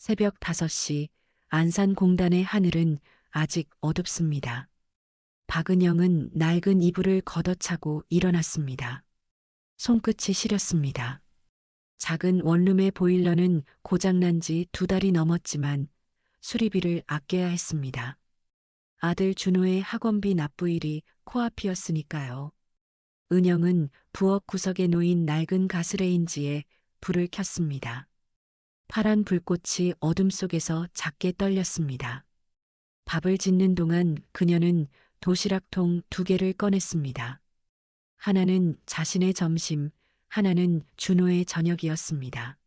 새벽 5시 안산공단의 하늘은 아직 어둡습니다. 박은영은 낡은 이불을 걷어차고 일어났습니다. 손끝이 시렸습니다. 작은 원룸의 보일러는 고장난 지 2달이 넘었지만 수리비를 아껴야 했습니다. 아들 준호의 학원비 납부일이 코앞이었으니까요. 은영은 부엌 구석에 놓인 낡은 가스레인지에 불을 켰습니다. 파란 불꽃이 어둠 속에서 작게 떨렸습니다. 밥을 짓는 동안 그녀는 도시락통 2개를 꺼냈습니다. 하나는 자신의 점심, 하나는 준호의 저녁이었습니다.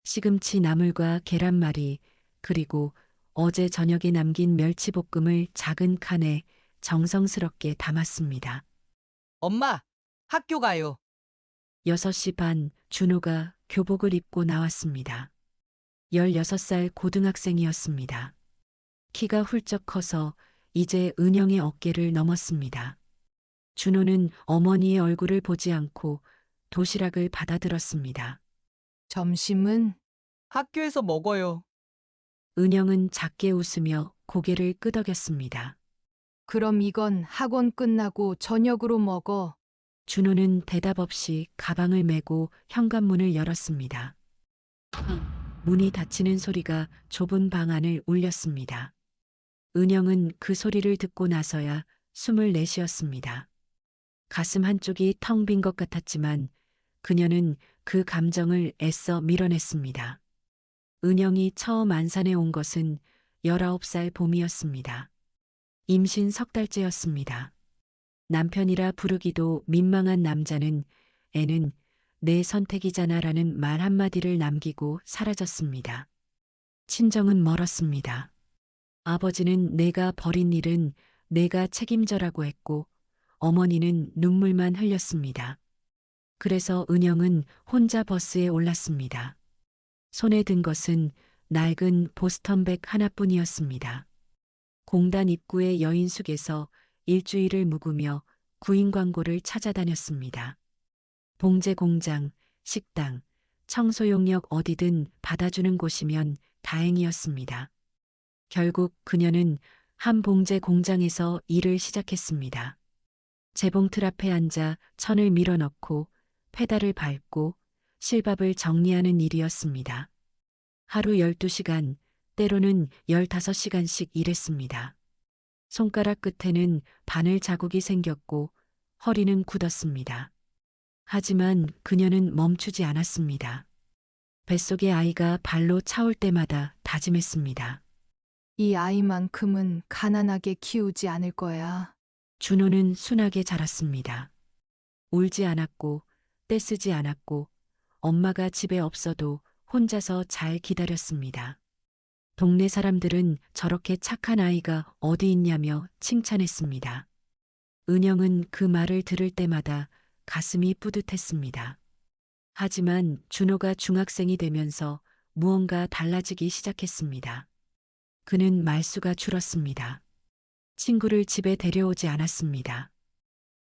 시금치 나물과 계란말이, 그리고 어제 저녁에 남긴 멸치볶음을 작은 칸에 정성스럽게 담았습니다. 엄마, 학교 가요. 6시 반 준호가 교복을 입고 나왔습니다. 16살 고등학생이었습니다. 키가 훌쩍 커서 이제 은영의 어깨를 넘었습니다. 준호는 어머니의 얼굴을 보지 않고 도시락을 받아들었습니다. 점심은? 학교에서 먹어요. 은영은 작게 웃으며 고개를 끄덕였습니다. 그럼 이건 학원 끝나고 저녁으로 먹어. 준호는 대답 없이 가방을 메고 현관문을 열었습니다. 문이 닫히는 소리가 좁은 방 안을 울렸습니다. 은영은 그 소리를 듣고 나서야 숨을 내쉬었습니다. 가슴 한쪽이 텅 빈 것 같았지만 그녀는 그 감정을 애써 밀어냈습니다. 은영이 처음 안산에 온 것은 19살 봄이었습니다. 임신 3달째였습니다. 남편이라 부르기도 민망한 남자는 애는 내 선택이잖아라는 말 한마디를 남기고 사라졌습니다. 친정은 멀었습니다. 아버지는 내가 벌인 일은 내가 책임져라고 했고 어머니는 눈물만 흘렸습니다. 그래서 은영은 혼자 버스에 올랐습니다. 손에 든 것은 낡은 보스턴백 하나뿐이었습니다. 공단 입구의 여인숙에서 일주일을 묵으며 구인 광고를 찾아다녔습니다. 봉제 공장, 식당, 청소용역 어디든 받아주는 곳이면 다행이었습니다. 결국 그녀는 한 봉제 공장에서 일을 시작했습니다. 재봉틀 앞에 앉아 천을 밀어넣고 페달을 밟고 실밥을 정리하는 일이었습니다. 하루 12시간, 때로는 15시간씩 일했습니다. 손가락 끝에는 바늘 자국이 생겼고 허리는 굳었습니다. 하지만 그녀는 멈추지 않았습니다. 뱃속의 아이가 발로 차올 때마다 다짐했습니다. 이 아이만큼은 가난하게 키우지 않을 거야. 준호는 순하게 자랐습니다. 울지 않았고 떼쓰지 않았고 엄마가 집에 없어도 혼자서 잘 기다렸습니다. 동네 사람들은 저렇게 착한 아이가 어디 있냐며 칭찬했습니다. 은영은 그 말을 들을 때마다 가슴이 뿌듯했습니다. 하지만 준호가 중학생이 되면서 무언가 달라지기 시작했습니다. 그는 말수가 줄었습니다. 친구를 집에 데려오지 않았습니다.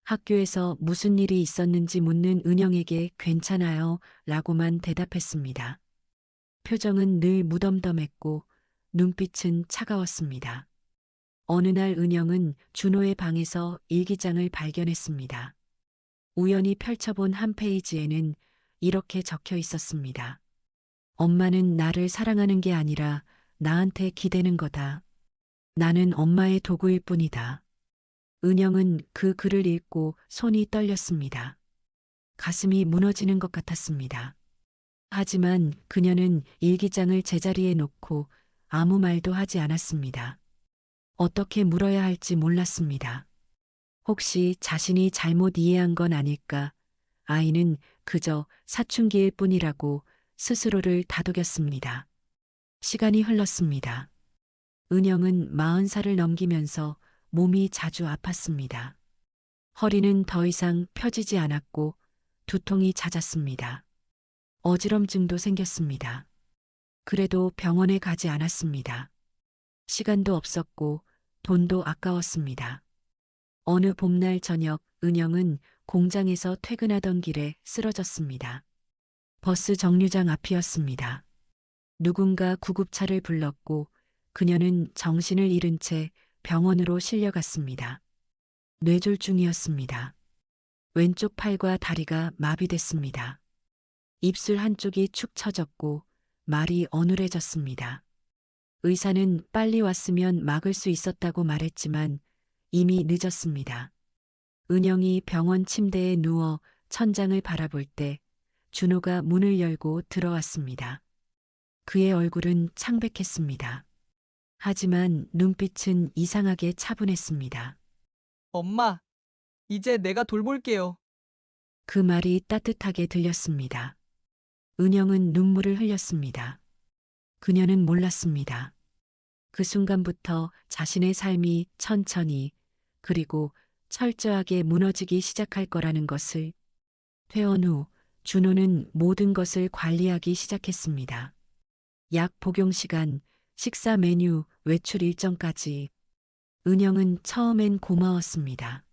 학교에서 무슨 일이 있었는지 묻는 은영에게 괜찮아요 라고만 대답했습니다. 표정은 늘 무덤덤했고 눈빛은 차가웠습니다. 어느 날 은영은 준호의 방에서 일기장을 발견했습니다. 우연히 펼쳐본 한 페이지에는 이렇게 적혀 있었습니다. 엄마는 나를 사랑하는 게 아니라 나한테 기대는 거다. 나는 엄마의 도구일 뿐이다. 은영은 그 글을 읽고 손이 떨렸습니다. 가슴이 무너지는 것 같았습니다. 하지만 그녀는 일기장을 제자리에 놓고 아무 말도 하지 않았습니다. 어떻게 물어야 할지 몰랐습니다. 혹시 자신이 잘못 이해한 건 아닐까? 아이는 그저 사춘기일 뿐이라고 스스로를 다독였습니다. 시간이 흘렀습니다. 은영은 40살을 넘기면서 몸이 자주 아팠습니다. 허리는 더 이상 펴지지 않았고 두통이 잦았습니다. 어지럼증도 생겼습니다. 그래도 병원에 가지 않았습니다. 시간도 없었고 돈도 아까웠습니다. 어느 봄날 저녁 은영은 공장에서 퇴근하던 길에 쓰러졌습니다. 버스 정류장 앞이었습니다. 누군가 구급차를 불렀고 그녀는 정신을 잃은 채 병원으로 실려갔습니다. 뇌졸중이었습니다. 왼쪽 팔과 다리가 마비됐습니다. 입술 한쪽이 축 처졌고 말이 어눌해졌습니다. 의사는 빨리 왔으면 막을 수 있었다고 말했지만 이미 늦었습니다. 은영이 병원 침대에 누워 천장을 바라볼 때 준호가 문을 열고 들어왔습니다. 그의 얼굴은 창백했습니다. 하지만 눈빛은 이상하게 차분했습니다. 엄마, 이제 내가 돌볼게요. 그 말이 따뜻하게 들렸습니다. 은영은 눈물을 흘렸습니다. 그녀는 몰랐습니다. 그 순간부터 자신의 삶이 천천히 그리고 철저하게 무너지기 시작할 거라는 것을. 퇴원 후 준호는 모든 것을 관리하기 시작했습니다. 약 복용 시간, 식사 메뉴, 외출 일정까지. 은영은 처음엔 고마웠습니다.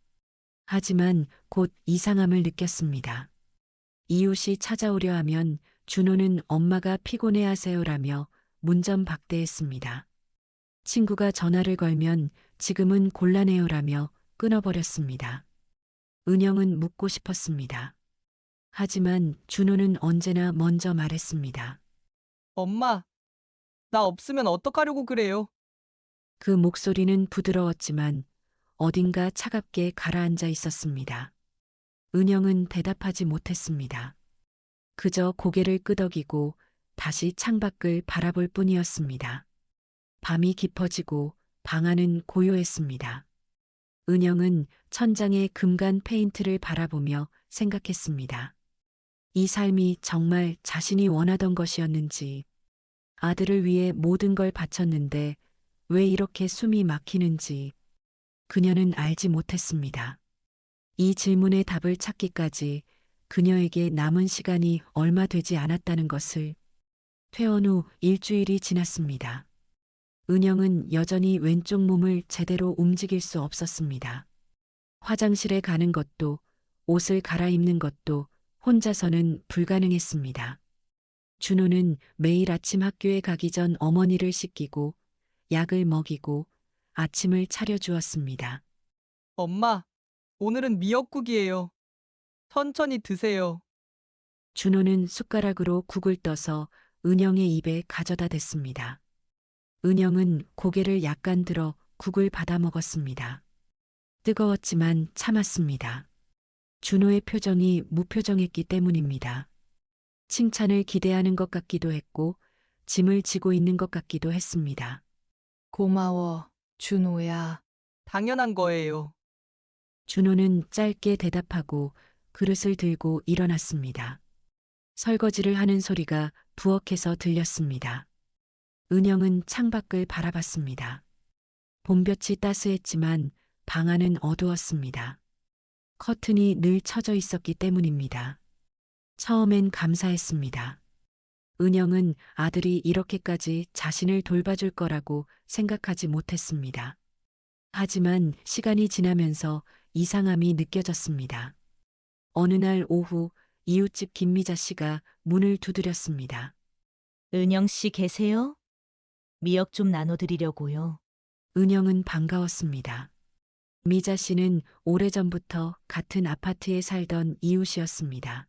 하지만 곧 이상함을 느꼈습니다. 이웃이 찾아오려 하면 준호는 엄마가 피곤해 하세요라며 문전박대했습니다. 친구가 전화를 걸면 지금은 곤란해요라며 끊어버렸습니다. 은영은 묻고 싶었습니다. 하지만 준호는 언제나 먼저 말했습니다. 엄마, 나 없으면 어떡하려고 그래요? 그 목소리는 부드러웠지만 어딘가 차갑게 가라앉아 있었습니다. 은영은 대답하지 못했습니다. 그저 고개를 끄덕이고 다시 창밖을 바라볼 뿐이었습니다. 밤이 깊어지고 방 안은 고요했습니다. 은영은 천장에 금간 페인트를 바라보며 생각했습니다. 이 삶이 정말 자신이 원하던 것이었는지, 아들을 위해 모든 걸 바쳤는데 왜 이렇게 숨이 막히는지 그녀는 알지 못했습니다. 이 질문의 답을 찾기까지 그녀에게 남은 시간이 얼마 되지 않았다는 것을. 퇴원 후 일주일이 지났습니다. 은영은 여전히 왼쪽 몸을 제대로 움직일 수 없었습니다. 화장실에 가는 것도 옷을 갈아입는 것도 혼자서는 불가능했습니다. 준호는 매일 아침 학교에 가기 전 어머니를 씻기고 약을 먹이고 아침을 차려주었습니다. 엄마, 오늘은 미역국이에요. 천천히 드세요. 준호는 숟가락으로 국을 떠서 은영의 입에 가져다 댔습니다. 은영은 고개를 약간 들어 국을 받아 먹었습니다. 뜨거웠지만 참았습니다. 준호의 표정이 무표정했기 때문입니다. 칭찬을 기대하는 것 같기도 했고 짐을 지고 있는 것 같기도 했습니다. 고마워, 준호야. 당연한 거예요. 준호는 짧게 대답하고 그릇을 들고 일어났습니다. 설거지를 하는 소리가 부엌에서 들렸습니다. 은영은 창밖을 바라봤습니다. 봄볕이 따스했지만 방 안은 어두웠습니다. 커튼이 늘 쳐져 있었기 때문입니다. 처음엔 감사했습니다. 은영은 아들이 이렇게까지 자신을 돌봐줄 거라고 생각하지 못했습니다. 하지만 시간이 지나면서 이상함이 느껴졌습니다. 어느 날 오후 이웃집 김미자 씨가 문을 두드렸습니다. 은영 씨 계세요? 미역 좀 나눠드리려고요. 은영은 반가웠습니다. 미자 씨는 오래전부터 같은 아파트에 살던 이웃이었습니다.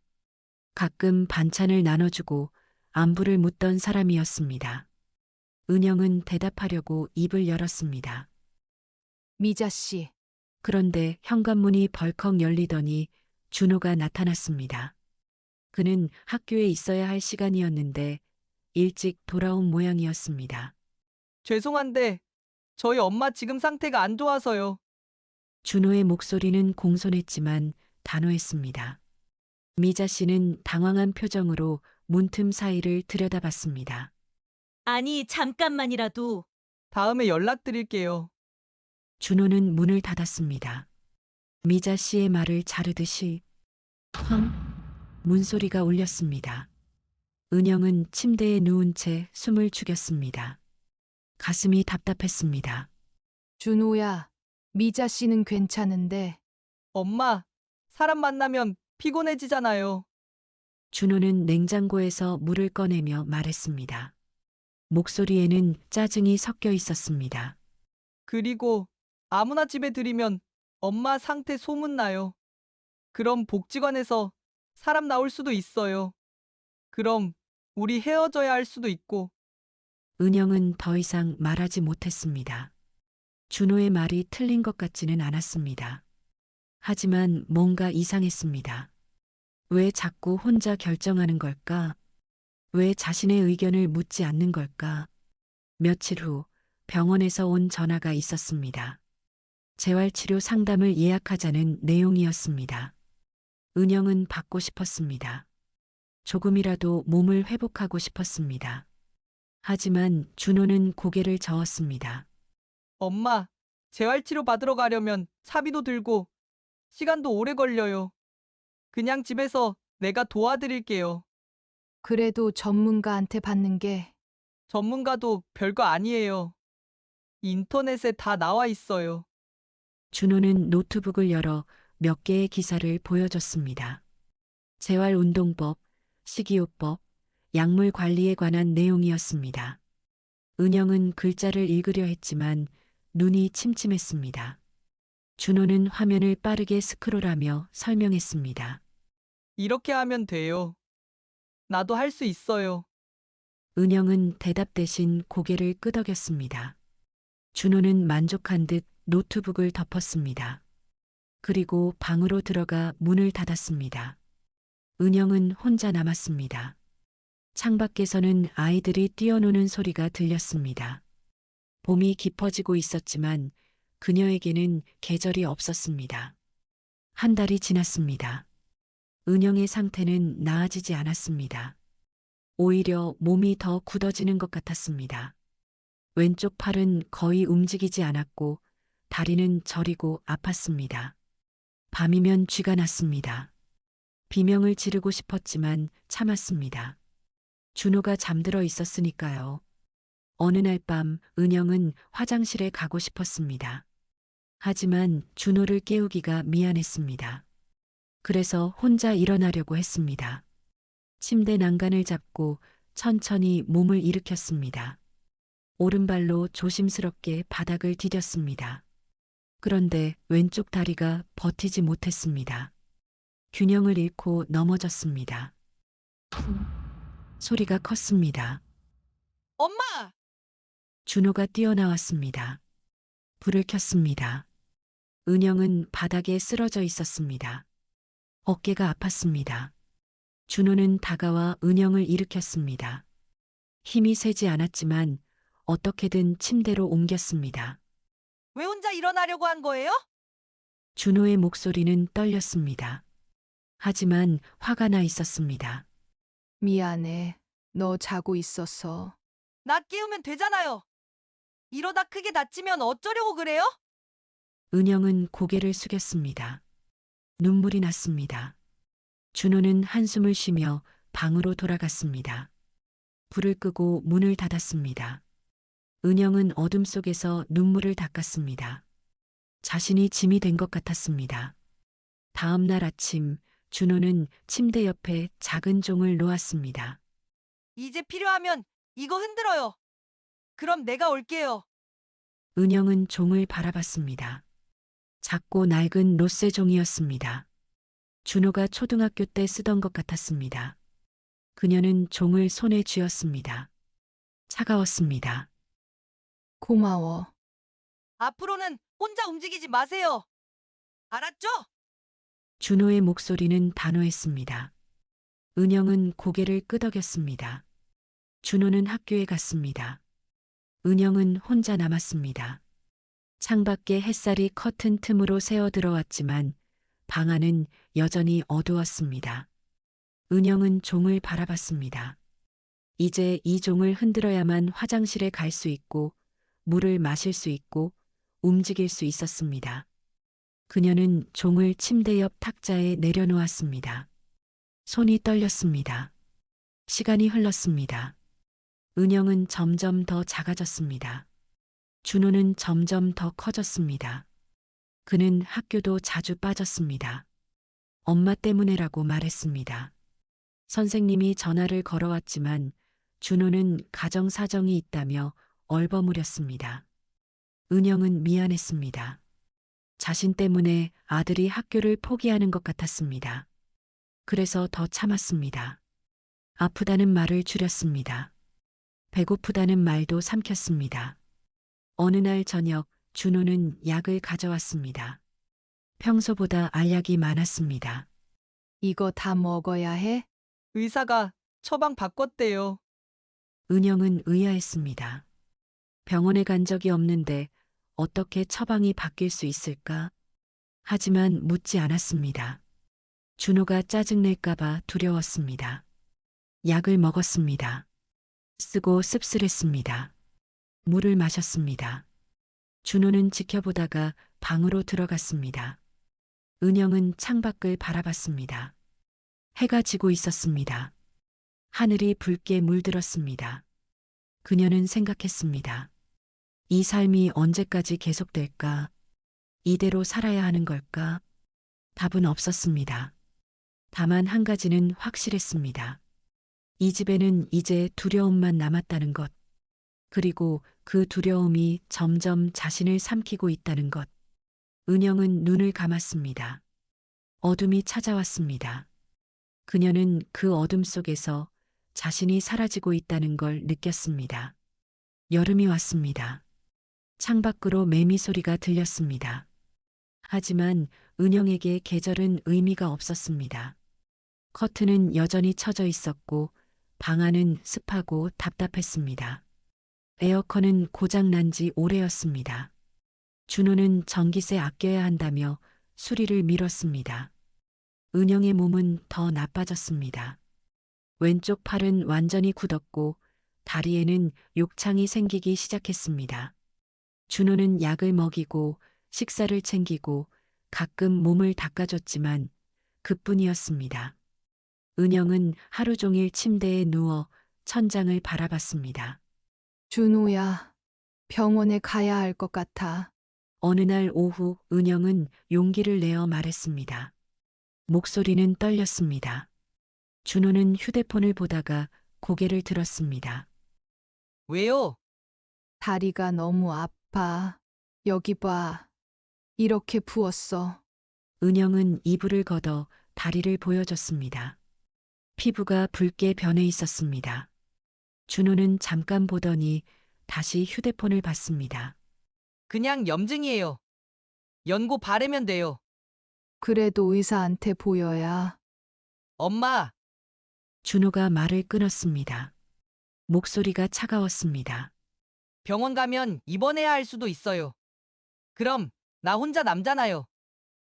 가끔 반찬을 나눠주고 안부를 묻던 사람이었습니다. 은영은 대답하려고 입을 열었습니다. 미자 씨, 그런데 현관문이 벌컥 열리더니 준호가 나타났습니다. 그는 학교에 있어야 할 시간이었는데 일찍 돌아온 모양이었습니다. 죄송한데 저희 엄마 지금 상태가 안 좋아서요. 준호의 목소리는 공손했지만 단호했습니다. 미자 씨는 당황한 표정으로 문틈 사이를 들여다봤습니다. 아니, 잠깐만이라도. 다음에 연락드릴게요. 준호는 문을 닫았습니다. 미자 씨의 말을 자르듯이 펑 문소리가 울렸습니다. 은영은 침대에 누운 채 숨을 죽였습니다. 가슴이 답답했습니다. 준호야. 미자 씨는 괜찮은데. 엄마, 사람 만나면 피곤해지잖아요. 준호는 냉장고에서 물을 꺼내며 말했습니다. 목소리에는 짜증이 섞여 있었습니다. 그리고 아무나 집에 들이면 엄마 상태 소문나요. 그럼 복지관에서 사람 나올 수도 있어요. 그럼 우리 헤어져야 할 수도 있고. 은영은 더 이상 말하지 못했습니다. 준호의 말이 틀린 것 같지는 않았습니다. 하지만 뭔가 이상했습니다. 왜 자꾸 혼자 결정하는 걸까? 왜 자신의 의견을 묻지 않는 걸까? 며칠 후 병원에서 온 전화가 있었습니다. 재활치료 상담을 예약하자는 내용이었습니다. 은영은 받고 싶었습니다. 조금이라도 몸을 회복하고 싶었습니다. 하지만 준호는 고개를 저었습니다. 엄마, 재활치료 받으러 가려면 차비도 들고 시간도 오래 걸려요. 그냥 집에서 내가 도와드릴게요. 그래도 전문가한테 받는 게 전문가도 별거 아니에요. 인터넷에 다 나와 있어요. 준호는 노트북을 열어 몇 개의 기사를 보여줬습니다. 재활운동법, 식이요법, 약물 관리에 관한 내용이었습니다. 은영은 글자를 읽으려 했지만 눈이 침침했습니다. 준호는 화면을 빠르게 스크롤하며 설명했습니다. 이렇게 하면 돼요. 나도 할 수 있어요. 은영은 대답 대신 고개를 끄덕였습니다. 준호는 만족한 듯 노트북을 덮었습니다. 그리고 방으로 들어가 문을 닫았습니다. 은영은 혼자 남았습니다. 창밖에서는 아이들이 뛰어노는 소리가 들렸습니다. 봄이 깊어지고 있었지만 그녀에게는 계절이 없었습니다. 한 달이 지났습니다. 은영의 상태는 나아지지 않았습니다. 오히려 몸이 더 굳어지는 것 같았습니다. 왼쪽 팔은 거의 움직이지 않았고 다리는 저리고 아팠습니다. 밤이면 쥐가 났습니다. 비명을 지르고 싶었지만 참았습니다. 준호가 잠들어 있었으니까요. 어느 날 밤 은영은 화장실에 가고 싶었습니다. 하지만 준호를 깨우기가 미안했습니다. 그래서 혼자 일어나려고 했습니다. 침대 난간을 잡고 천천히 몸을 일으켰습니다. 오른발로 조심스럽게 바닥을 디뎠습니다. 그런데 왼쪽 다리가 버티지 못했습니다. 균형을 잃고 넘어졌습니다. 소리가 컸습니다. 엄마! 준호가 뛰어나왔습니다. 불을 켰습니다. 은영은 바닥에 쓰러져 있었습니다. 어깨가 아팠습니다. 준호는 다가와 은영을 일으켰습니다. 힘이 세지 않았지만 어떻게든 침대로 옮겼습니다. 왜 혼자 일어나려고 한 거예요? 준호의 목소리는 떨렸습니다. 하지만 화가 나 있었습니다. 미안해. 너 자고 있었어. 나 깨우면 되잖아요. 이러다 크게 다치면 어쩌려고 그래요? 은영은 고개를 숙였습니다. 눈물이 났습니다. 준호는 한숨을 쉬며 방으로 돌아갔습니다. 불을 끄고 문을 닫았습니다. 은영은 어둠 속에서 눈물을 닦았습니다. 자신이 짐이 된 것 같았습니다. 다음 날 아침 준호는 침대 옆에 작은 종을 놓았습니다. 이제 필요하면 이거 흔들어요. 그럼 내가 올게요. 은영은 종을 바라봤습니다. 작고 낡은 로세 종이었습니다. 준호가 초등학교 때 쓰던 것 같았습니다. 그녀는 종을 손에 쥐었습니다. 차가웠습니다. 고마워. 앞으로는 혼자 움직이지 마세요. 알았죠? 준호의 목소리는 단호했습니다. 은영은 고개를 끄덕였습니다. 준호는 학교에 갔습니다. 은영은 혼자 남았습니다. 창밖에 햇살이 커튼 틈으로 새어 들어왔지만 방 안은 여전히 어두웠습니다. 은영은 종을 바라봤습니다. 이제 이 종을 흔들어야만 화장실에 갈 수 있고 물을 마실 수 있고 움직일 수 있었습니다. 그녀는 종을 침대 옆 탁자에 내려놓았습니다. 손이 떨렸습니다. 시간이 흘렀습니다. 은영은 점점 더 작아졌습니다. 준호는 점점 더 커졌습니다. 그는 학교도 자주 빠졌습니다. 엄마 때문에라고 말했습니다. 선생님이 전화를 걸어왔지만 준호는 가정 사정이 있다며 얼버무렸습니다. 은영은 미안했습니다. 자신 때문에 아들이 학교를 포기하는 것 같았습니다. 그래서 더 참았습니다. 아프다는 말을 줄였습니다. 배고프다는 말도 삼켰습니다. 어느 날 저녁 준호는 약을 가져왔습니다. 평소보다 알약이 많았습니다. 이거 다 먹어야 해? 의사가 처방 바꿨대요. 은영은 의아했습니다. 병원에 간 적이 없는데 어떻게 처방이 바뀔 수 있을까? 하지만 묻지 않았습니다. 준호가 짜증낼까봐 두려웠습니다. 약을 먹었습니다. 쓰고 씁쓸했습니다. 물을 마셨습니다. 준호는 지켜보다가 방으로 들어갔습니다. 은영은 창밖을 바라봤습니다. 해가 지고 있었습니다. 하늘이 붉게 물들었습니다. 그녀는 생각했습니다. 이 삶이 언제까지 계속될까? 이대로 살아야 하는 걸까? 답은 없었습니다. 다만 한 가지는 확실했습니다. 이 집에는 이제 두려움만 남았다는 것. 그리고 그 두려움이 점점 자신을 삼키고 있다는 것. 은영은 눈을 감았습니다. 어둠이 찾아왔습니다. 그녀는 그 어둠 속에서 자신이 사라지고 있다는 걸 느꼈습니다. 여름이 왔습니다. 창밖으로 매미 소리가 들렸습니다. 하지만 은영에게 계절은 의미가 없었습니다. 커튼은 여전히 쳐져 있었고 방 안은 습하고 답답했습니다. 에어컨은 고장난 지 오래였습니다. 준호는 전기세 아껴야 한다며 수리를 미뤘습니다. 은영의 몸은 더 나빠졌습니다. 왼쪽 팔은 완전히 굳었고 다리에는 욕창이 생기기 시작했습니다. 준호는 약을 먹이고 식사를 챙기고 가끔 몸을 닦아줬지만 그뿐이었습니다. 은영은 하루 종일 침대에 누워 천장을 바라봤습니다. 준호야, 병원에 가야 할 것 같아. 어느 날 오후 은영은 용기를 내어 말했습니다. 목소리는 떨렸습니다. 준호는 휴대폰을 보다가 고개를 들었습니다. 왜요? 다리가 너무 아파. 여기 봐. 이렇게 부었어. 은영은 이불을 걷어 다리를 보여줬습니다. 피부가 붉게 변해 있었습니다. 준호는 잠깐 보더니 다시 휴대폰을 봤습니다. 그냥 염증이에요. 연고 바르면 돼요. 그래도 의사한테 보여야. 엄마, 준호가 말을 끊었습니다. 목소리가 차가웠습니다. 병원 가면 입원해야 할 수도 있어요. 그럼 나 혼자 남잖아요.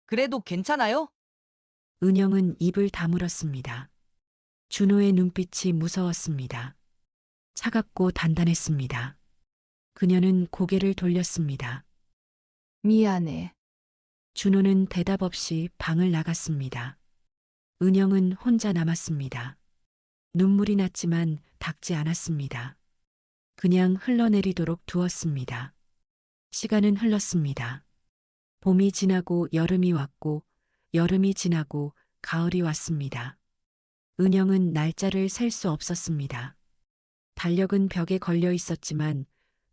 그래도 괜찮아요? 은영은 입을 다물었습니다. 준호의 눈빛이 무서웠습니다. 차갑고 단단했습니다. 그녀는 고개를 돌렸습니다. 미안해. 준호는 대답 없이 방을 나갔습니다. 은영은 혼자 남았습니다. 눈물이 났지만 닦지 않았습니다. 그냥 흘러내리도록 두었습니다. 시간은 흘렀습니다. 봄이 지나고 여름이 왔고 여름이 지나고 가을이 왔습니다. 은영은 날짜를 셀 수 없었습니다. 달력은 벽에 걸려 있었지만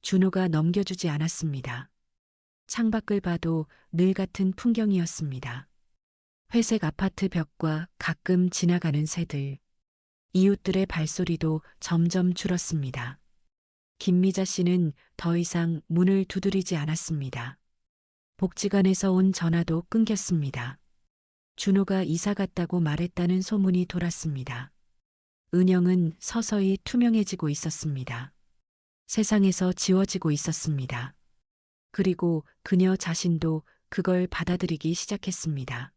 준호가 넘겨주지 않았습니다. 창밖을 봐도 늘 같은 풍경이었습니다. 회색 아파트 벽과 가끔 지나가는 새들, 이웃들의 발소리도 점점 줄었습니다. 김미자 씨는 더 이상 문을 두드리지 않았습니다. 복지관에서 온 전화도 끊겼습니다. 준호가 이사 갔다고 말했다는 소문이 돌았습니다. 은영은 서서히 투명해지고 있었습니다. 세상에서 지워지고 있었습니다. 그리고 그녀 자신도 그걸 받아들이기 시작했습니다.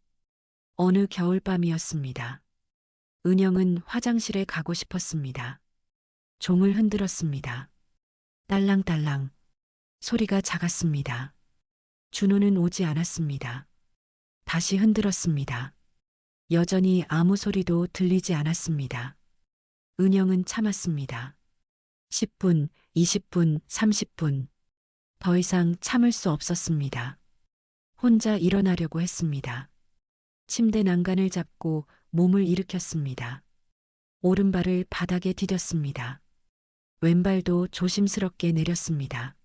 어느 겨울밤이었습니다. 은영은 화장실에 가고 싶었습니다. 종을 흔들었습니다. 딸랑딸랑. 소리가 작았습니다. 준호는 오지 않았습니다. 다시 흔들었습니다. 여전히 아무 소리도 들리지 않았습니다. 은영은 참았습니다. 10분, 20분, 30분. 더 이상 참을 수 없었습니다. 혼자 일어나려고 했습니다. 침대 난간을 잡고 몸을 일으켰습니다. 오른발을 바닥에 디뎠습니다. 왼발도 조심스럽게 내렸습니다.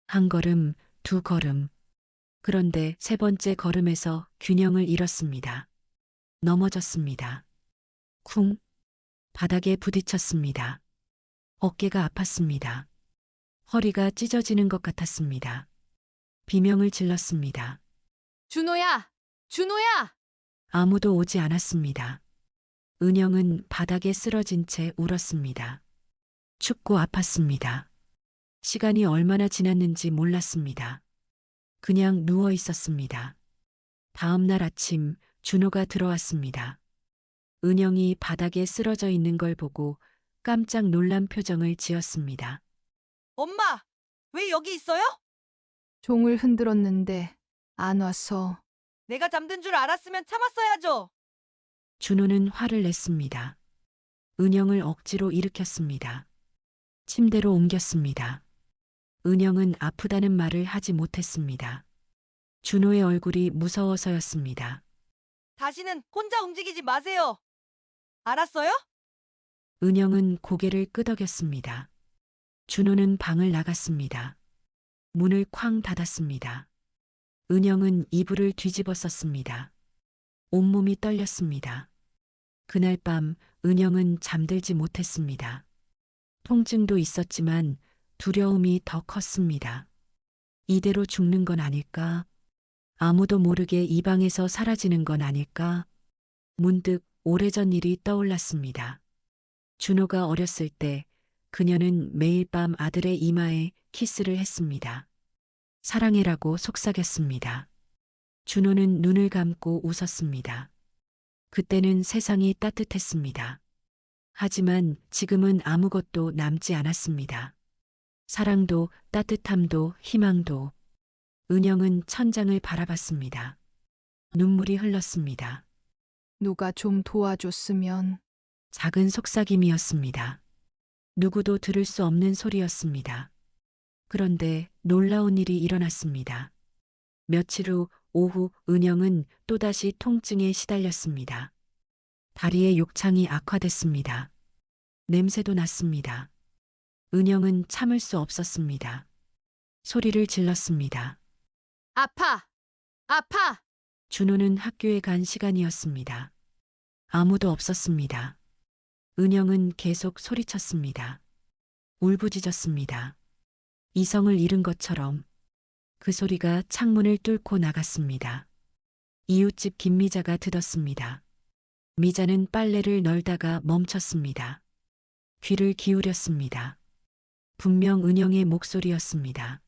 한 걸음, 두 걸음. 그런데 세 번째 걸음에서 균형을 잃었습니다. 넘어졌습니다. 쿵. 바닥에 부딪혔습니다. 어깨가 아팠습니다. 허리가 찢어지는 것 같았습니다. 비명을 질렀습니다. 준호야! 준호야! 아무도 오지 않았습니다. 은영은 바닥에 쓰러진 채 울었습니다. 춥고 아팠습니다. 시간이 얼마나 지났는지 몰랐습니다. 그냥 누워 있었습니다. 다음 날 아침 준호가 들어왔습니다. 은영이 바닥에 쓰러져 있는 걸 보고 깜짝 놀란 표정을 지었습니다. 엄마, 왜 여기 있어요? 종을 흔들었는데 안 와서. 내가 잠든 줄 알았으면 참았어야죠. 준호는 화를 냈습니다. 은영을 억지로 일으켰습니다. 침대로 옮겼습니다. 은영은 아프다는 말을 하지 못했습니다. 준호의 얼굴이 무서워서였습니다. 다시는 혼자 움직이지 마세요. 알았어요? 은영은 고개를 끄덕였습니다. 준호는 방을 나갔습니다. 문을 쾅 닫았습니다. 은영은 이불을 뒤집어 썼습니다. 온몸이 떨렸습니다. 그날 밤 은영은 잠들지 못했습니다. 통증도 있었지만 두려움이 더 컸습니다. 이대로 죽는 건 아닐까? 아무도 모르게 이 방에서 사라지는 건 아닐까? 문득 오래전 일이 떠올랐습니다. 준호가 어렸을 때 그녀는 매일 밤 아들의 이마에 키스를 했습니다. 사랑해라고 속삭였습니다. 준호는 눈을 감고 웃었습니다. 그때는 세상이 따뜻했습니다. 하지만 지금은 아무것도 남지 않았습니다. 사랑도 따뜻함도 희망도. 은영은 천장을 바라봤습니다. 눈물이 흘렀습니다. 누가 좀 도와줬으면. 작은 속삭임이었습니다. 누구도 들을 수 없는 소리였습니다. 그런데 놀라운 일이 일어났습니다. 며칠 후 오후 은영은 또다시 통증에 시달렸습니다. 다리의 욕창이 악화됐습니다. 냄새도 났습니다. 은영은 참을 수 없었습니다. 소리를 질렀습니다. 아파! 아파! 준호는 학교에 간 시간이었습니다. 아무도 없었습니다. 은영은 계속 소리쳤습니다. 울부짖었습니다. 이성을 잃은 것처럼. 그 소리가 창문을 뚫고 나갔습니다. 이웃집 김미자가 들었습니다. 미자는 빨래를 널다가 멈췄습니다. 귀를 기울였습니다. 분명 은영의 목소리였습니다.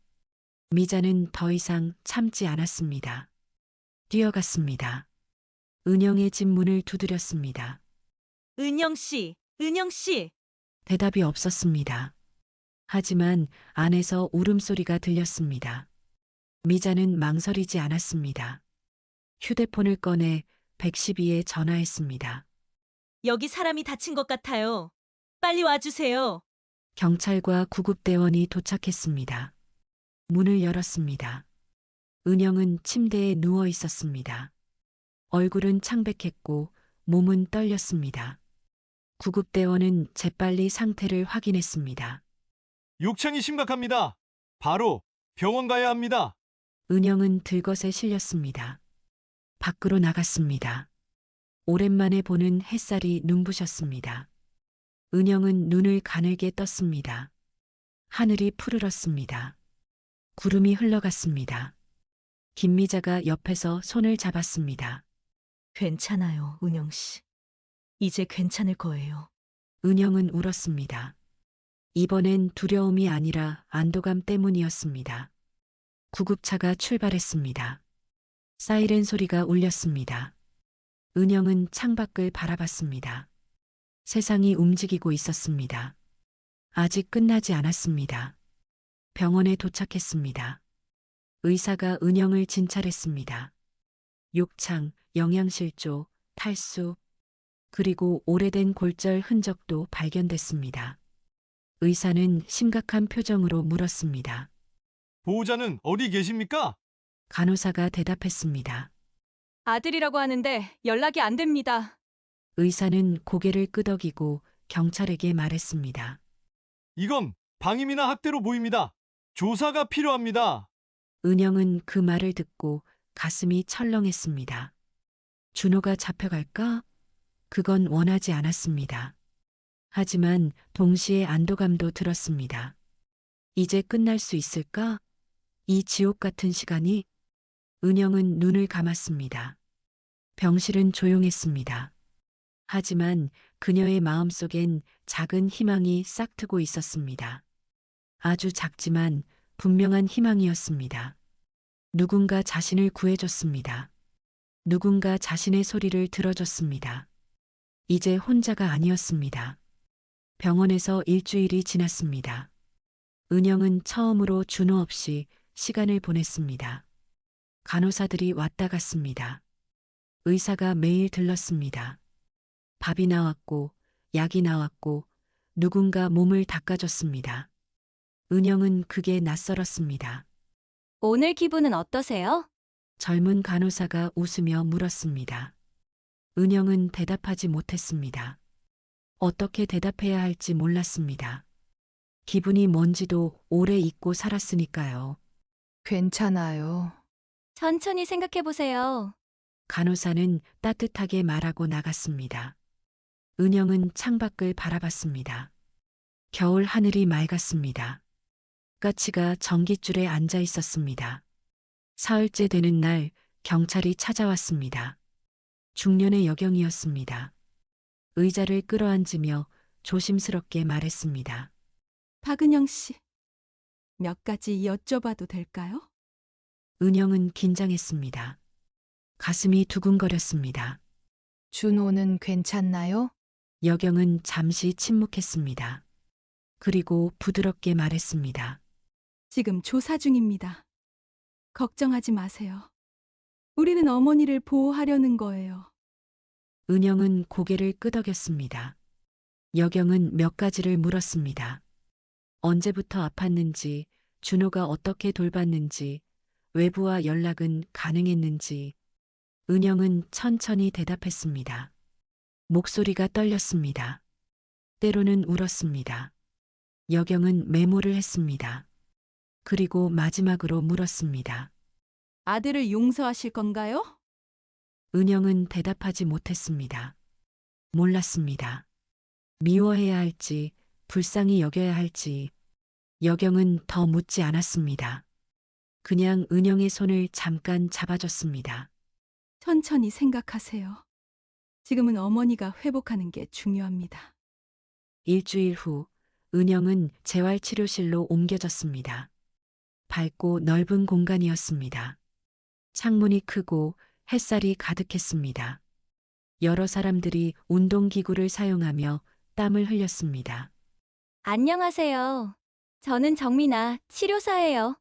미자는 더 이상 참지 않았습니다. 뛰어갔습니다. 은영의 집 문을 두드렸습니다. 은영 씨, 은영 씨. 대답이 없었습니다. 하지만 안에서 울음소리가 들렸습니다. 미자는 망설이지 않았습니다. 휴대폰을 꺼내 112에 전화했습니다. 여기 사람이 다친 것 같아요. 빨리 와주세요. 경찰과 구급대원이 도착했습니다. 문을 열었습니다. 은영은 침대에 누워 있었습니다. 얼굴은 창백했고 몸은 떨렸습니다. 구급대원은 재빨리 상태를 확인했습니다. 욕창이 심각합니다. 바로 병원 가야 합니다. 은영은 들것에 실렸습니다. 밖으로 나갔습니다. 오랜만에 보는 햇살이 눈부셨습니다. 은영은 눈을 가늘게 떴습니다. 하늘이 푸르렀습니다. 구름이 흘러갔습니다. 김미자가 옆에서 손을 잡았습니다. 괜찮아요, 은영 씨. 이제 괜찮을 거예요. 은영은 울었습니다. 이번엔 두려움이 아니라 안도감 때문이었습니다. 구급차가 출발했습니다. 사이렌 소리가 울렸습니다. 은영은 창밖을 바라봤습니다. 세상이 움직이고 있었습니다. 아직 끝나지 않았습니다. 병원에 도착했습니다. 의사가 은영을 진찰했습니다. 욕창, 영양실조, 탈수, 그리고 오래된 골절 흔적도 발견됐습니다. 의사는 심각한 표정으로 물었습니다. 보호자는 어디 계십니까? 간호사가 대답했습니다. 아들이라고 하는데 연락이 안 됩니다. 의사는 고개를 끄덕이고 경찰에게 말했습니다. 이건 방임이나 학대로 보입니다. 조사가 필요합니다. 은영은 그 말을 듣고 가슴이 철렁했습니다. 준호가 잡혀갈까? 그건 원하지 않았습니다. 하지만 동시에 안도감도 들었습니다. 이제 끝날 수 있을까? 이 지옥 같은 시간이? 은영은 눈을 감았습니다. 병실은 조용했습니다. 하지만 그녀의 마음속엔 작은 희망이 싹트고 있었습니다. 아주 작지만 분명한 희망이었습니다. 누군가 자신을 구해줬습니다. 누군가 자신의 소리를 들어줬습니다. 이제 혼자가 아니었습니다. 병원에서 일주일이 지났습니다. 은영은 처음으로 준호 없이 시간을 보냈습니다. 간호사들이 왔다 갔습니다. 의사가 매일 들렀습니다. 밥이 나왔고, 약이 나왔고, 누군가 몸을 닦아줬습니다. 은영은 그게 낯설었습니다. 오늘 기분은 어떠세요? 젊은 간호사가 웃으며 물었습니다. 은영은 대답하지 못했습니다. 어떻게 대답해야 할지 몰랐습니다. 기분이 뭔지도 오래 잊고 살았으니까요. 괜찮아요. 천천히 생각해 보세요. 간호사는 따뜻하게 말하고 나갔습니다. 은영은 창밖을 바라봤습니다. 겨울 하늘이 맑았습니다. 까치가 전깃줄에 앉아 있었습니다. 사흘째 되는 날 경찰이 찾아왔습니다. 중년의 여경이었습니다. 의자를 끌어앉으며 조심스럽게 말했습니다. 박은영 씨, 몇 가지 여쭤봐도 될까요? 은영은 긴장했습니다. 가슴이 두근거렸습니다. 준호는 괜찮나요? 여경은 잠시 침묵했습니다. 그리고 부드럽게 말했습니다. 지금 조사 중입니다. 걱정하지 마세요. 우리는 어머니를 보호하려는 거예요. 은영은 고개를 끄덕였습니다. 여경은 몇 가지를 물었습니다. 언제부터 아팠는지, 준호가 어떻게 돌봤는지, 외부와 연락은 가능했는지. 은영은 천천히 대답했습니다. 목소리가 떨렸습니다. 때로는 울었습니다. 여경은 메모를 했습니다. 그리고 마지막으로 물었습니다. 아들을 용서하실 건가요? 은영은 대답하지 못했습니다. 몰랐습니다. 미워해야 할지, 불쌍히 여겨야 할지. 여경은 더 묻지 않았습니다. 그냥 은영의 손을 잠깐 잡아줬습니다. 천천히 생각하세요. 지금은 어머니가 회복하는 게 중요합니다. 일주일 후, 은영은 재활치료실로 옮겨졌습니다. 밝고 넓은 공간이었습니다. 창문이 크고 햇살이 가득했습니다. 여러 사람들이 운동기구를 사용하며 땀을 흘렸습니다. 안녕하세요. 저는 정민아, 치료사예요.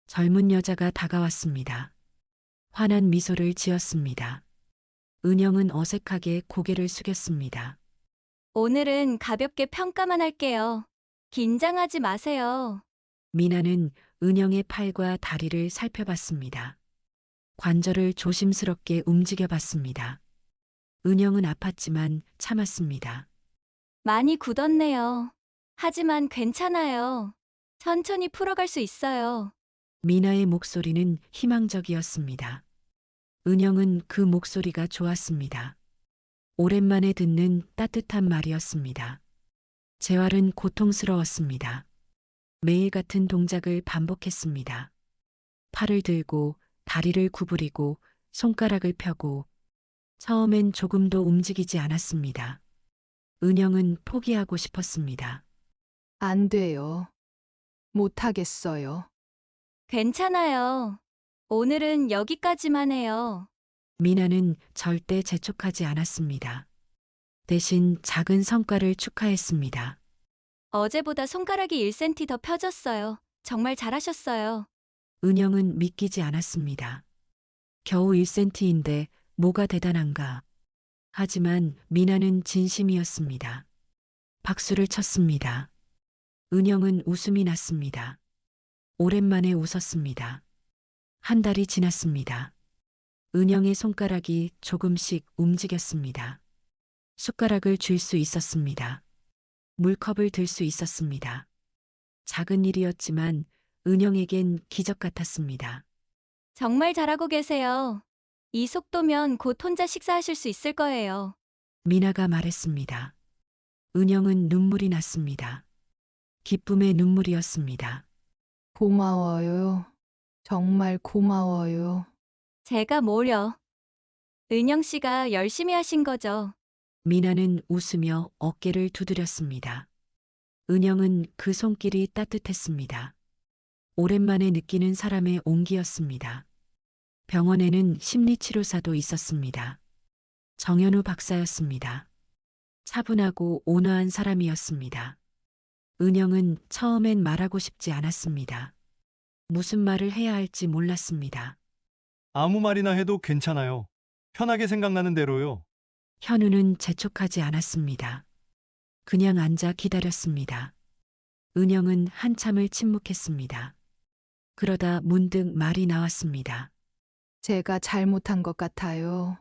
젊은 여자가 다가왔습니다. 환한 미소를 지었습니다. 은영은 어색하게 고개를 숙였습니다. 오늘은 가볍게 평가만 할게요. 긴장하지 마세요. 미나는 은영의 팔과 다리를 살펴봤습니다. 관절을 조심스럽게 움직여봤습니다. 은영은 아팠지만 참았습니다. 많이 굳었네요. 하지만 괜찮아요. 천천히 풀어갈 수 있어요. 미나의 목소리는 희망적이었습니다. 은영은 그 목소리가 좋았습니다. 오랜만에 듣는 따뜻한 말이었습니다. 재활은 고통스러웠습니다. 매일 같은 동작을 반복했습니다. 팔을 들고 다리를 구부리고 손가락을 펴고 처음엔 조금도 움직이지 않았습니다. 은영은 포기하고 싶었습니다. 안 돼요. 못하겠어요. 괜찮아요. 오늘은 여기까지만 해요. 미나는 절대 재촉하지 않았습니다. 대신 작은 성과를 축하했습니다. 어제보다 손가락이 1cm 더 펴졌어요. 정말 잘하셨어요. 은영은 믿기지 않았습니다. 겨우 1cm인데 뭐가 대단한가. 하지만 미나는 진심이었습니다. 박수를 쳤습니다. 은영은 웃음이 났습니다. 오랜만에 웃었습니다. 한 달이 지났습니다. 은영의 손가락이 조금씩 움직였습니다. 숟가락을 쥘 수 있었습니다. 물컵을 들 수 있었습니다. 작은 일이었지만 은영에겐 기적 같았습니다. 정말 잘하고 계세요. 이 속도면 곧 혼자 식사하실 수 있을 거예요. 미나가 말했습니다. 은영은 눈물이 났습니다. 기쁨의 눈물이었습니다. 고마워요. 정말 고마워요. 제가 뭐려. 은영 씨가 열심히 하신 거죠. 미나는 웃으며 어깨를 두드렸습니다. 은영은 그 손길이 따뜻했습니다. 오랜만에 느끼는 사람의 온기였습니다. 병원에는 심리치료사도 있었습니다. 정현우 박사였습니다. 차분하고 온화한 사람이었습니다. 은영은 처음엔 말하고 싶지 않았습니다. 무슨 말을 해야 할지 몰랐습니다. 아무 말이나 해도 괜찮아요. 편하게 생각나는 대로요. 현우는 재촉하지 않았습니다. 그냥 앉아 기다렸습니다. 은영은 한참을 침묵했습니다. 그러다 문득 말이 나왔습니다. 제가 잘못한 것 같아요.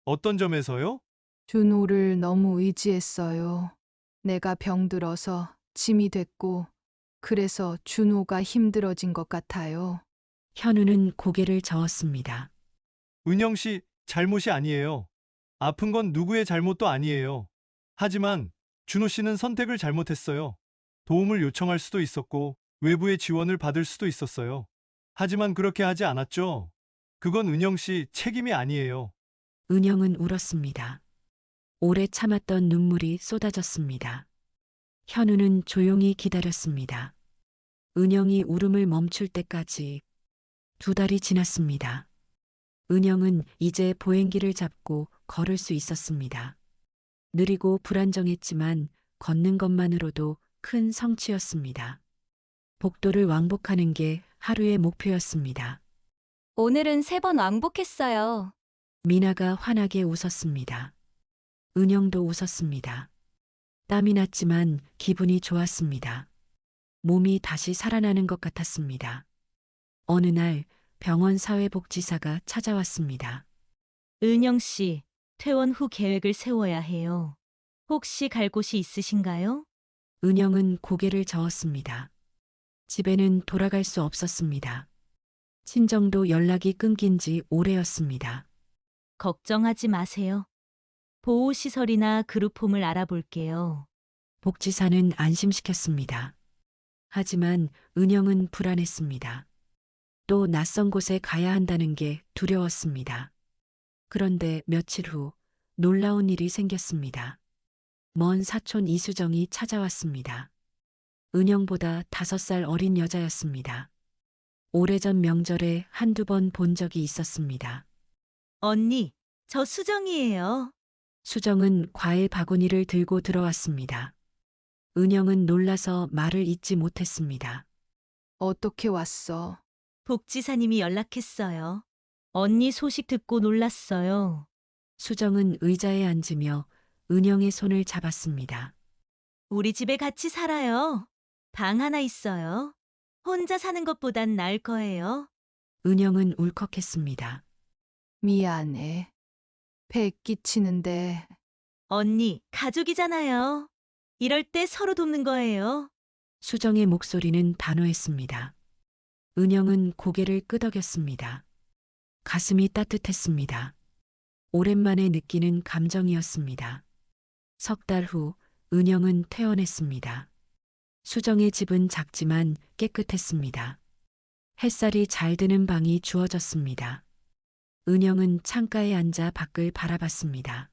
어떤 점에서요? 준호를 너무 의지했어요. 내가 병들어서 짐이 됐고, 그래서 준호가 힘들어진 것 같아요. 현우는 고개를 저었습니다. 은영 씨 잘못이 아니에요. 아픈 건 누구의 잘못도 아니에요. 하지만 준호 씨는 선택을 잘못했어요. 도움을 요청할 수도 있었고 외부의 지원을 받을 수도 있었어요. 하지만 그렇게 하지 않았죠. 그건 은영 씨 책임이 아니에요. 은영은 울었습니다. 오래 참았던 눈물이 쏟아졌습니다. 현우는 조용히 기다렸습니다. 은영이 울음을 멈출 때까지 2달이 지났습니다. 은영은 이제 보행기를 잡고 걸을 수 있었습니다. 느리고 불안정했지만 걷는 것만으로도 큰 성취였습니다. 복도를 왕복하는 게 하루의 목표였습니다. 오늘은 3번 왕복했어요. 미나가 환하게 웃었습니다. 은영도 웃었습니다. 땀이 났지만 기분이 좋았습니다. 몸이 다시 살아나는 것 같았습니다. 어느 날 병원 사회복지사가 찾아왔습니다. 은영 씨, 퇴원 후 계획을 세워야 해요. 혹시 갈 곳이 있으신가요? 은영은 고개를 저었습니다. 집에는 돌아갈 수 없었습니다. 친정도 연락이 끊긴 지 오래였습니다. 걱정하지 마세요. 보호시설이나 그룹홈을 알아볼게요. 복지사는 안심시켰습니다. 하지만 은영은 불안했습니다. 또 낯선 곳에 가야 한다는 게 두려웠습니다. 그런데 며칠 후 놀라운 일이 생겼습니다. 먼 사촌 이수정이 찾아왔습니다. 은영보다 5살 어린 여자였습니다. 오래전 명절에 한두 번 본 적이 있었습니다. 언니, 저 수정이에요. 수정은 과일 바구니를 들고 들어왔습니다. 은영은 놀라서 말을 잇지 못했습니다. 어떻게 왔어? 복지사님이 연락했어요. 언니 소식 듣고 놀랐어요. 수정은 의자에 앉으며 은영의 손을 잡았습니다. 우리 집에 같이 살아요. 방 하나 있어요. 혼자 사는 것보단 나을 거예요. 은영은 울컥했습니다. 미안해. 배 끼치는데. 언니, 가족이잖아요. 이럴 때 서로 돕는 거예요. 수정의 목소리는 단호했습니다. 은영은 고개를 끄덕였습니다. 가슴이 따뜻했습니다. 오랜만에 느끼는 감정이었습니다. 3달 후 은영은 퇴원했습니다. 수정의 집은 작지만 깨끗했습니다. 햇살이 잘 드는 방이 주어졌습니다. 은영은 창가에 앉아 밖을 바라봤습니다.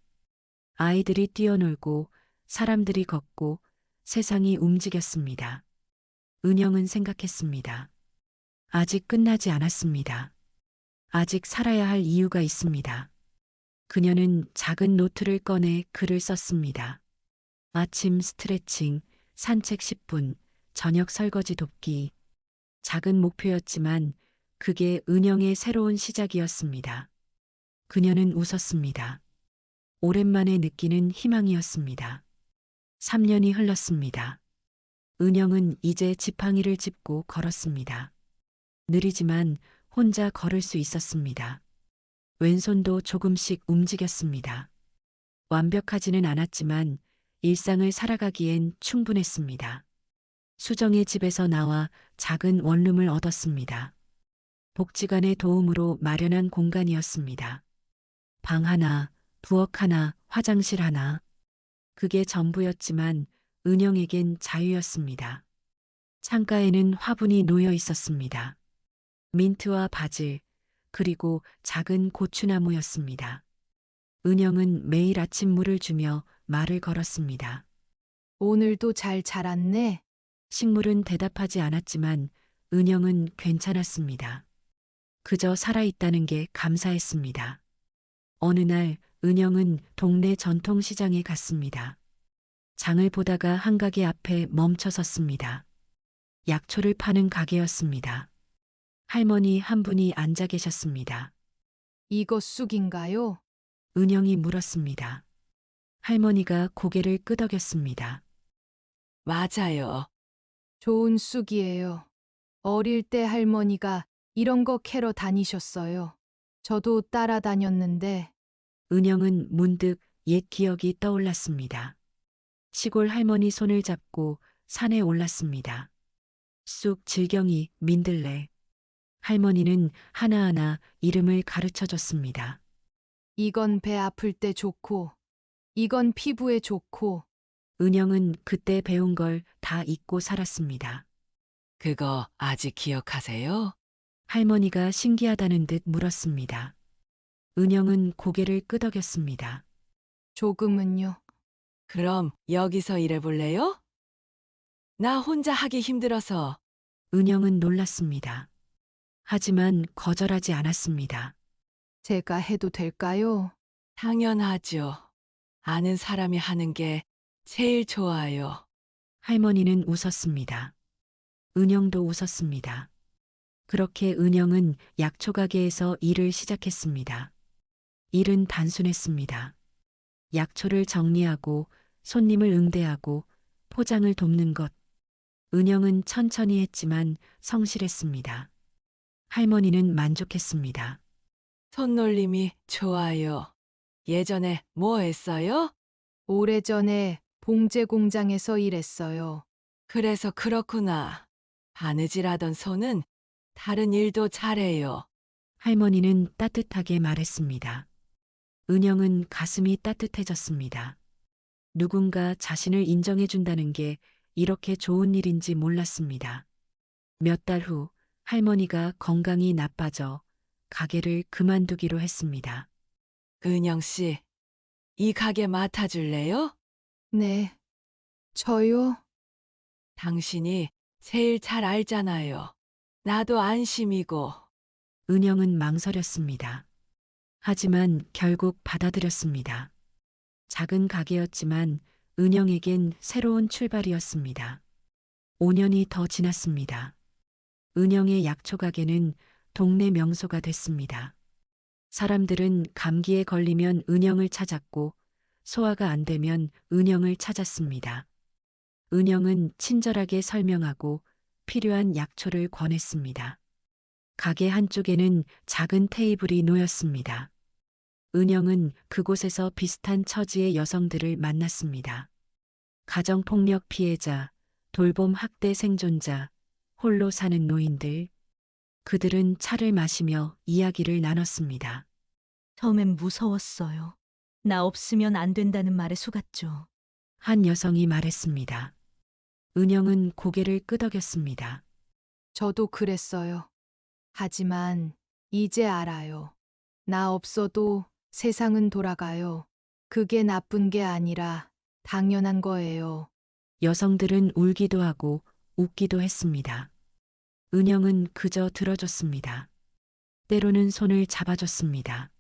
아이들이 뛰어놀고 사람들이 걷고 세상이 움직였습니다. 은영은 생각했습니다. 아직 끝나지 않았습니다. 아직 살아야 할 이유가 있습니다. 그녀는 작은 노트를 꺼내 글을 썼습니다. 아침 스트레칭, 산책 10분, 저녁 설거지 돕기. 작은 목표였지만 그게 은영의 새로운 시작이었습니다. 그녀는 웃었습니다. 오랜만에 느끼는 희망이었습니다. 3년이 흘렀습니다. 은영은 이제 지팡이를 짚고 걸었습니다. 느리지만 혼자 걸을 수 있었습니다. 왼손도 조금씩 움직였습니다. 완벽하지는 않았지만 일상을 살아가기엔 충분했습니다. 수정의 집에서 나와 작은 원룸을 얻었습니다. 복지관의 도움으로 마련한 공간이었습니다. 방 하나, 부엌 하나, 화장실 하나. 그게 전부였지만 은영에겐 자유였습니다. 창가에는 화분이 놓여 있었습니다. 민트와 바질, 그리고 작은 고추나무였습니다. 은영은 매일 아침 물을 주며 말을 걸었습니다. 오늘도 잘 자랐네. 식물은 대답하지 않았지만 은영은 괜찮았습니다. 그저 살아있다는 게 감사했습니다. 어느 날 은영은 동네 전통시장에 갔습니다. 장을 보다가 한 가게 앞에 멈춰 섰습니다. 약초를 파는 가게였습니다. 할머니 한 분이 앉아 계셨습니다. 이거 쑥인가요? 은영이 물었습니다. 할머니가 고개를 끄덕였습니다. 맞아요. 좋은 쑥이에요. 어릴 때 할머니가 이런 거 캐러 다니셨어요. 저도 따라다녔는데 은영은 문득 옛 기억이 떠올랐습니다. 시골 할머니 손을 잡고 산에 올랐습니다. 쑥, 질경이, 민들레. 할머니는 하나하나 이름을 가르쳐 줬습니다. 이건 배 아플 때 좋고 이건 피부에 좋고 은영은 그때 배운 걸 다 잊고 살았습니다. 그거 아직 기억하세요? 할머니가 신기하다는 듯 물었습니다. 은영은 고개를 끄덕였습니다. 조금은요. 그럼 여기서 일해볼래요? 나 혼자 하기 힘들어서. 은영은 놀랐습니다. 하지만 거절하지 않았습니다. 제가 해도 될까요? 당연하죠. 아는 사람이 하는 게 제일 좋아요. 할머니는 웃었습니다. 은영도 웃었습니다. 그렇게 은영은 약초 가게에서 일을 시작했습니다. 일은 단순했습니다. 약초를 정리하고 손님을 응대하고 포장을 돕는 것. 은영은 천천히 했지만 성실했습니다. 할머니는 만족했습니다. 손놀림이 좋아요. 예전에 뭐 했어요? 오래전에 봉제 공장에서 일했어요. 그래서 그렇구나. 바느질하던 손은 다른 일도 잘해요. 할머니는 따뜻하게 말했습니다. 은영은 가슴이 따뜻해졌습니다. 누군가 자신을 인정해준다는 게 이렇게 좋은 일인지 몰랐습니다. 몇 달 후 할머니가 건강이 나빠져 가게를 그만두기로 했습니다. 은영 씨, 이 가게 맡아줄래요? 네. 저요? 당신이 제일 잘 알잖아요. 나도 안심이고. 은영은 망설였습니다. 하지만 결국 받아들였습니다. 작은 가게였지만 은영에겐 새로운 출발이었습니다. 5년이 더 지났습니다. 은영의 약초 가게는 동네 명소가 됐습니다. 사람들은 감기에 걸리면 은영을 찾았고 소화가 안 되면 은영을 찾았습니다. 은영은 친절하게 설명하고 필요한 약초를 권했습니다. 가게 한쪽에는 작은 테이블이 놓였습니다. 은영은 그곳에서 비슷한 처지의 여성들을 만났습니다. 가정폭력 피해자, 돌봄 학대 생존자, 홀로 사는 노인들. 그들은 차를 마시며 이야기를 나눴습니다. 처음엔 무서웠어요. 나 없으면 안 된다는 말에 속았죠. 한 여성이 말했습니다. 은영은 고개를 끄덕였습니다. 저도 그랬어요. 하지만 이제 알아요. 나 없어도 세상은 돌아가요. 그게 나쁜 게 아니라 당연한 거예요. 여성들은 울기도 하고 웃기도 했습니다. 은영은 그저 들어줬습니다. 때로는 손을 잡아줬습니다.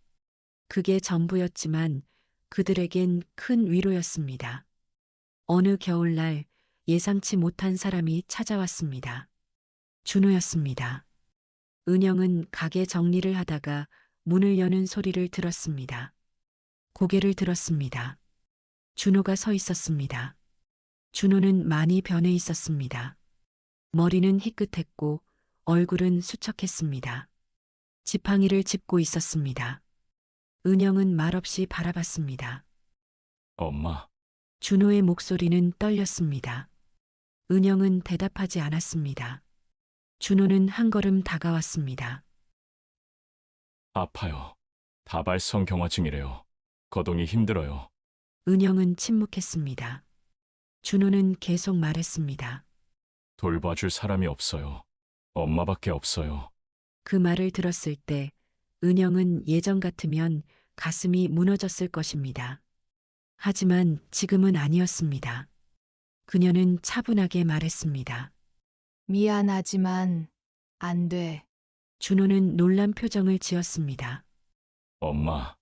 그게 전부였지만 그들에겐 큰 위로였습니다. 어느 겨울날 예상치 못한 사람이 찾아왔습니다. 준호였습니다. 은영은 가게 정리를 하다가 문을 여는 소리를 들었습니다. 고개를 들었습니다. 준호가 서 있었습니다. 준호는 많이 변해 있었습니다. 머리는 희끗했고 얼굴은 수척했습니다. 지팡이를 짚고 있었습니다. 은영은 말없이 바라봤습니다. 엄마, 준호의 목소리는 떨렸습니다. 은영은 대답하지 않았습니다. 준호는 한 걸음 다가왔습니다. 아파요. 다발성 경화증이래요. 거동이 힘들어요. 은영은 침묵했습니다. 준호는 계속 말했습니다. 돌봐줄 사람이 없어요. 엄마밖에 없어요. 그 말을 들었을 때 은영은 예전 같으면 가슴이 무너졌을 것입니다. 하지만 지금은 아니었습니다. 그녀는 차분하게 말했습니다. 미안하지만 안 돼. 준호는 놀란 표정을 지었습니다. 엄마,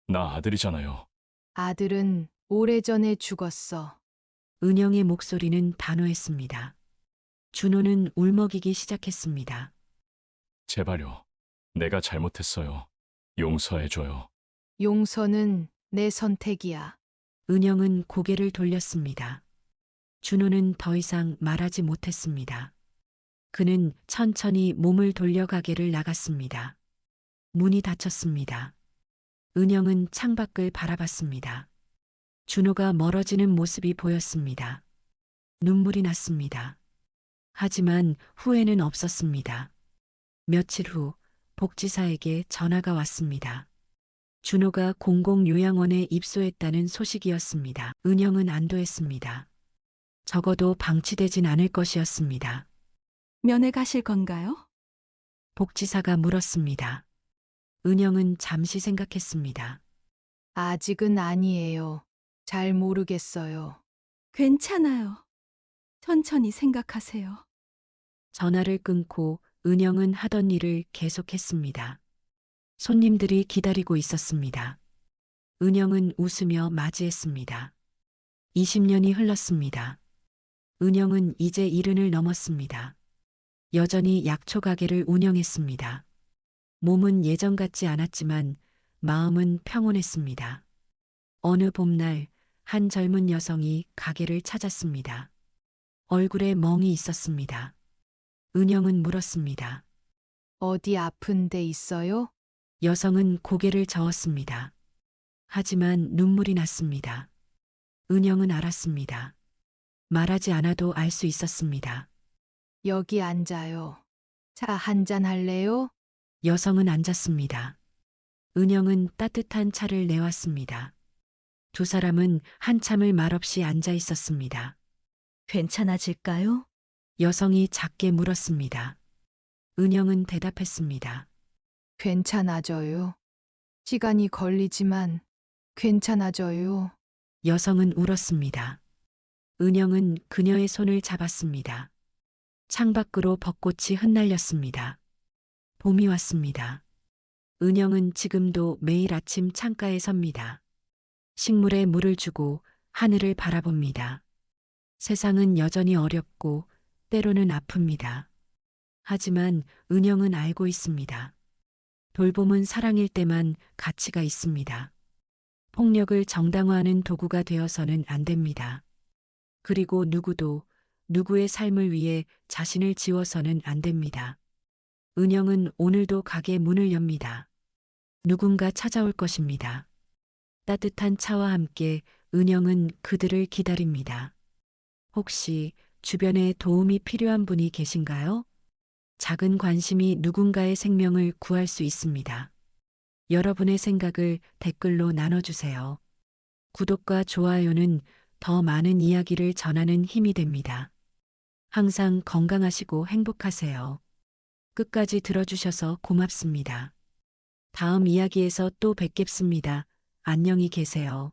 나 아들이잖아요. 아들은 오래전에 죽었어. 은영의 목소리는 단호했습니다. 준호는 울먹이기 시작했습니다. 제발요. 내가 잘못했어요. 용서해줘요. 용서는 내 선택이야. 은영은 고개를 돌렸습니다. 준호는 더 이상 말하지 못했습니다. 그는 천천히 몸을 돌려 가게를 나갔습니다. 문이 닫혔습니다. 은영은 창밖을 바라봤습니다. 준호가 멀어지는 모습이 보였습니다. 눈물이 났습니다. 하지만 후회는 없었습니다. 며칠 후 복지사에게 전화가 왔습니다. 준호가 공공요양원에 입소했다는 소식이었습니다. 은영은 안도했습니다. 적어도 방치되진 않을 것이었습니다. 면회 가실 건가요? 복지사가 물었습니다. 은영은 잠시 생각했습니다. 아직은 아니에요. 잘 모르겠어요. 괜찮아요. 천천히 생각하세요. 전화를 끊고 은영은 하던 일을 계속했습니다. 손님들이 기다리고 있었습니다. 은영은 웃으며 맞이했습니다. 20년이 흘렀습니다. 은영은 이제 70을 넘었습니다. 여전히 약초 가게를 운영했습니다. 몸은 예전 같지 않았지만 마음은 평온했습니다. 어느 봄날 한 젊은 여성이 가게를 찾았습니다. 얼굴에 멍이 있었습니다. 은영은 물었습니다. 어디 아픈 데 있어요? 여성은 고개를 저었습니다. 하지만 눈물이 났습니다. 은영은 알았습니다. 말하지 않아도 알 수 있었습니다. 여기 앉아요. 차 한잔 할래요? 여성은 앉았습니다. 은영은 따뜻한 차를 내왔습니다. 두 사람은 한참을 말없이 앉아 있었습니다. 괜찮아질까요? 여성이 작게 물었습니다. 은영은 대답했습니다. 괜찮아져요. 시간이 걸리지만 괜찮아져요. 여성은 울었습니다. 은영은 그녀의 손을 잡았습니다. 창밖으로 벚꽃이 흩날렸습니다. 봄이 왔습니다. 은영은 지금도 매일 아침 창가에 섭니다. 식물에 물을 주고 하늘을 바라봅니다. 세상은 여전히 어렵고 때로는 아픕니다. 하지만 은영은 알고 있습니다. 돌봄은 사랑일 때만 가치가 있습니다. 폭력을 정당화하는 도구가 되어서는 안 됩니다. 그리고 누구도 누구의 삶을 위해 자신을 지워서는 안 됩니다. 은영은 오늘도 가게 문을 엽니다. 누군가 찾아올 것입니다. 따뜻한 차와 함께 은영은 그들을 기다립니다. 혹시 주변에 도움이 필요한 분이 계신가요? 작은 관심이 누군가의 생명을 구할 수 있습니다. 여러분의 생각을 댓글로 나눠주세요. 구독과 좋아요는 더 많은 이야기를 전하는 힘이 됩니다. 항상 건강하시고 행복하세요. 끝까지 들어주셔서 고맙습니다. 다음 이야기에서 또 뵙겠습니다. 안녕히 계세요.